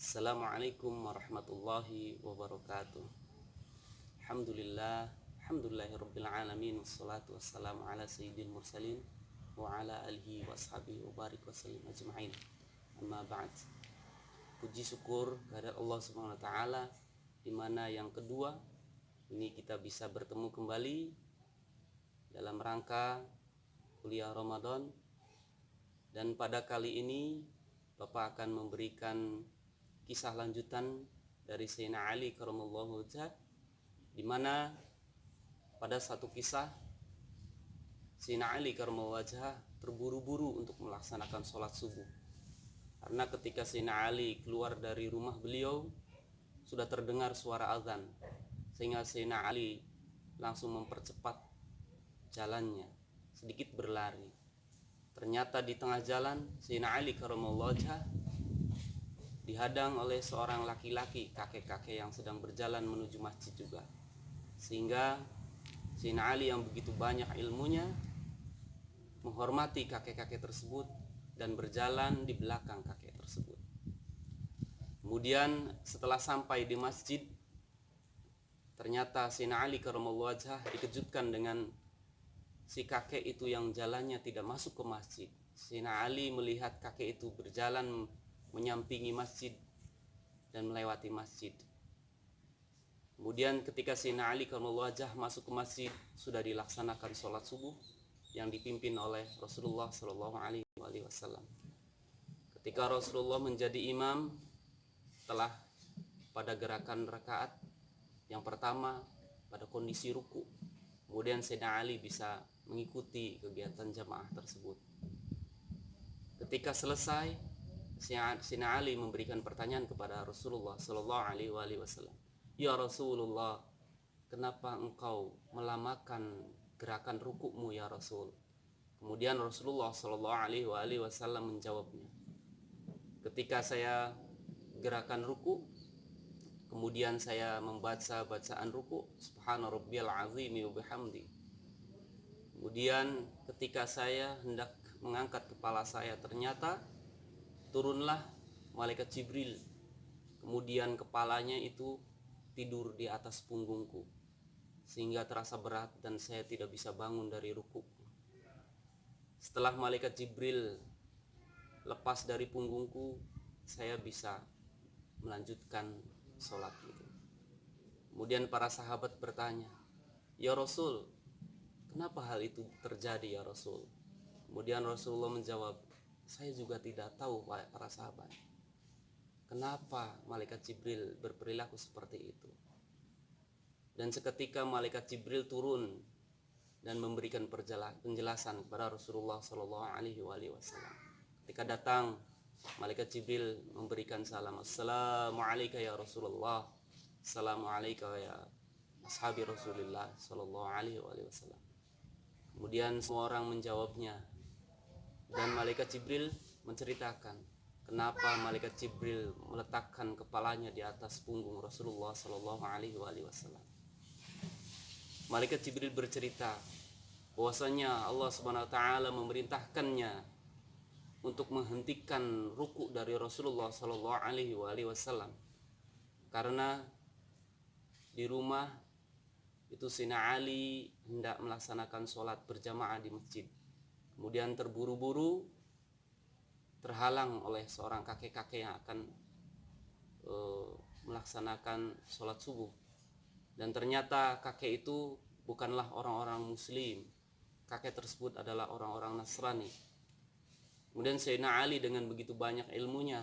Assalamualaikum warahmatullahi wabarakatuh. Alhamdulillahirabbil wassalatu wassalamu ala sayyidil mursalin wa ala alihi wa ashabihi wa barik wa sallim ajma'in. Amma ba'd. Puji syukur kepada Allah Subhanahu wa taala di mana yang kedua ini kita bisa bertemu kembali dalam rangka kuliah Ramadan, dan pada kali ini Bapak akan memberikan kisah lanjutan dari Sayyidina Ali karramallahu wajhah, di mana pada satu kisah Sayyidina Ali karramallahu wajhah terburu-buru untuk melaksanakan sholat subuh, karena ketika Sayyidina Ali keluar dari rumah beliau sudah terdengar suara azan, sehingga Sayyidina Ali langsung mempercepat jalannya, sedikit berlari. Ternyata di tengah jalan Sayyidina Ali karramallahu wajhah dihadang oleh seorang laki-laki, kakek-kakek yang sedang berjalan menuju masjid juga, sehingga Sayyidina Ali yang begitu banyak ilmunya menghormati kakek-kakek tersebut dan berjalan di belakang kakek tersebut. Kemudian setelah sampai di masjid, ternyata Sayyidina Ali karramallahu wajhah dikejutkan dengan si kakek itu yang jalannya tidak masuk ke masjid. Sayyidina Ali melihat kakek itu berjalan menyampingi masjid dan melewati masjid. Kemudian ketika Sayyidina Ali karramallahu wajhah masuk ke masjid, sudah dilaksanakan sholat subuh yang dipimpin oleh Rasulullah Shallallahu Alaihi Wasallam. Ketika Rasulullah menjadi imam, telah pada gerakan rakaat yang pertama pada kondisi ruku, kemudian Sayyidina Ali bisa mengikuti kegiatan jamaah tersebut. Ketika selesai, Sayyidina Ali memberikan pertanyaan kepada Rasulullah Sallallahu Alaihi Wasallam, "Ya Rasulullah, kenapa engkau melamakan gerakan rukukmu ya Rasul?" Kemudian Rasulullah Sallallahu Alaihi Wasallam menjawabnya, "Ketika saya gerakan ruku, kemudian saya membaca bacaan ruku, Subhana rabbiyal azimi wa bihamdi. Kemudian ketika saya hendak mengangkat kepala saya, ternyata turunlah malaikat Jibril. Kemudian kepalanya itu tidur di atas punggungku, sehingga terasa berat dan saya tidak bisa bangun dari ruku. Setelah malaikat Jibril lepas dari punggungku, saya bisa melanjutkan sholat itu." Kemudian para sahabat bertanya, "Ya Rasul, kenapa hal itu terjadi ya Rasul?" Kemudian Rasulullah menjawab, "Saya juga tidak tahu para sahabat, kenapa malaikat Jibril berperilaku seperti itu." Dan seketika malaikat Jibril turun dan memberikan penjelasan kepada Rasulullah Shallallahu Alaihi Wasallam. Ketika datang, malaikat Jibril memberikan salam, "Assalamualaikum ya Rasulullah, assalamualaikum ya ashabi Rasulullah Shallallahu Alaihi Wasallam." Kemudian semua orang menjawabnya, dan malaikat Jibril menceritakan kenapa malaikat Jibril meletakkan kepalanya di atas punggung Rasulullah Shallallahu Alaihi Wasallam. Malaikat Jibril bercerita bahwasanya Allah Subhanahu wa taala memerintahkannya untuk menghentikan ruku dari Rasulullah Shallallahu Alaihi Wasallam, karena di rumah itu Sayyidina Ali hendak melaksanakan sholat berjamaah di masjid. Kemudian terburu-buru terhalang oleh seorang kakek-kakek yang akan melaksanakan sholat subuh. Dan ternyata kakek itu bukanlah orang-orang muslim. Kakek tersebut adalah orang-orang Nasrani. Kemudian Sayyidina Ali dengan begitu banyak ilmunya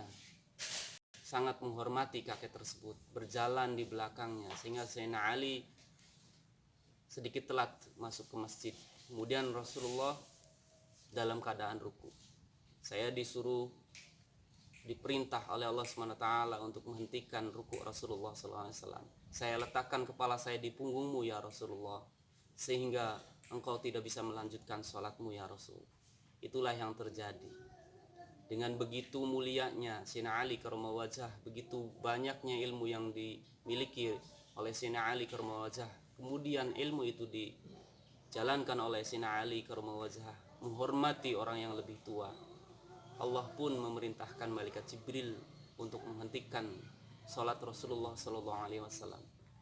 sangat menghormati kakek tersebut, berjalan di belakangnya, sehingga Sayyidina Ali sedikit telat masuk ke masjid. Kemudian Rasulullah dalam keadaan ruku. Saya diperintah oleh Allah SWT untuk menghentikan ruku Rasulullah SAW. "Saya letakkan kepala saya di punggungmu ya Rasulullah, sehingga engkau tidak bisa melanjutkan sholatmu ya Rasul." Itulah yang terjadi. Dengan begitu mulianya Sayyidina Ali karramallahu wajhah, begitu banyaknya ilmu yang dimiliki oleh Sayyidina Ali karramallahu wajhah, kemudian ilmu itu dijalankan oleh Sayyidina Ali karramallahu wajhah, menghormati orang yang lebih tua. Allah pun memerintahkan malaikat Jibril untuk menghentikan sholat Rasulullah SAW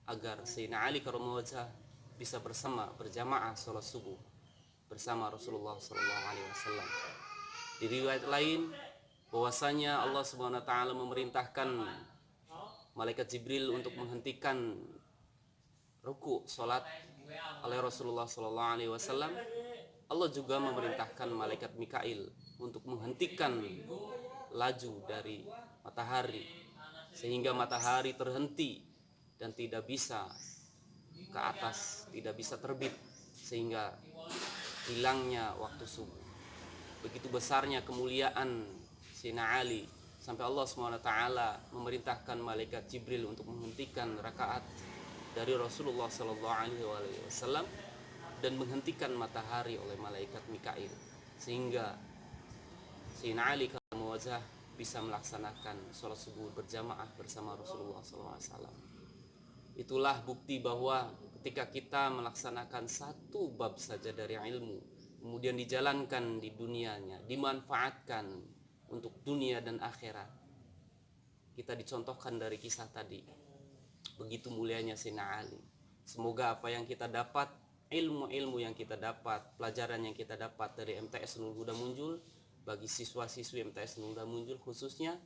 agar Sayyidina Ali karramallahu wajhah bisa berjamaah sholat subuh bersama Rasulullah SAW. Di riwayat lain bahwasanya Allah Subhanahu wa taala memerintahkan malaikat Jibril untuk menghentikan ruku salat oleh Rasulullah SAW. Allah juga memerintahkan malaikat Mikail untuk menghentikan laju dari matahari sehingga matahari terhenti dan tidak bisa ke atas, tidak bisa terbit, sehingga hilangnya waktu subuh. Begitu besarnya kemuliaan Sayyidina Ali sampai Allah SWT memerintahkan malaikat Jibril untuk menghentikan rakaat dari Rasulullah SAW dan menghentikan matahari oleh malaikat Mikail, sehingga Sayyidina Ali karramallahu wajhah bisa melaksanakan sholat subuh berjamaah bersama Rasulullah SAW. Itulah bukti bahwa ketika kita melaksanakan satu bab saja dari ilmu, kemudian dijalankan di dunianya, dimanfaatkan untuk dunia dan akhirat, kita dicontohkan dari kisah tadi. Begitu mulianya Sayyidina Ali. Semoga apa yang kita dapat, ilmu-ilmu yang kita dapat, pelajaran yang kita dapat dari MTS Nurul Huda Munjul, bagi siswa-siswi MTS Nurul Huda Munjul khususnya,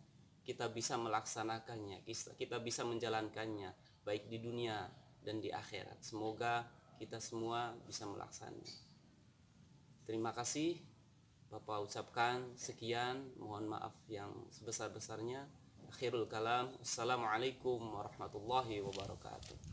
kita bisa melaksanakannya, kita bisa menjalankannya baik di dunia dan di akhirat. Semoga kita semua bisa melaksanakannya. Terima kasih Bapak ucapkan sekian, mohon maaf yang sebesar-besarnya. Akhirul kalam, assalamualaikum warahmatullahi wabarakatuh.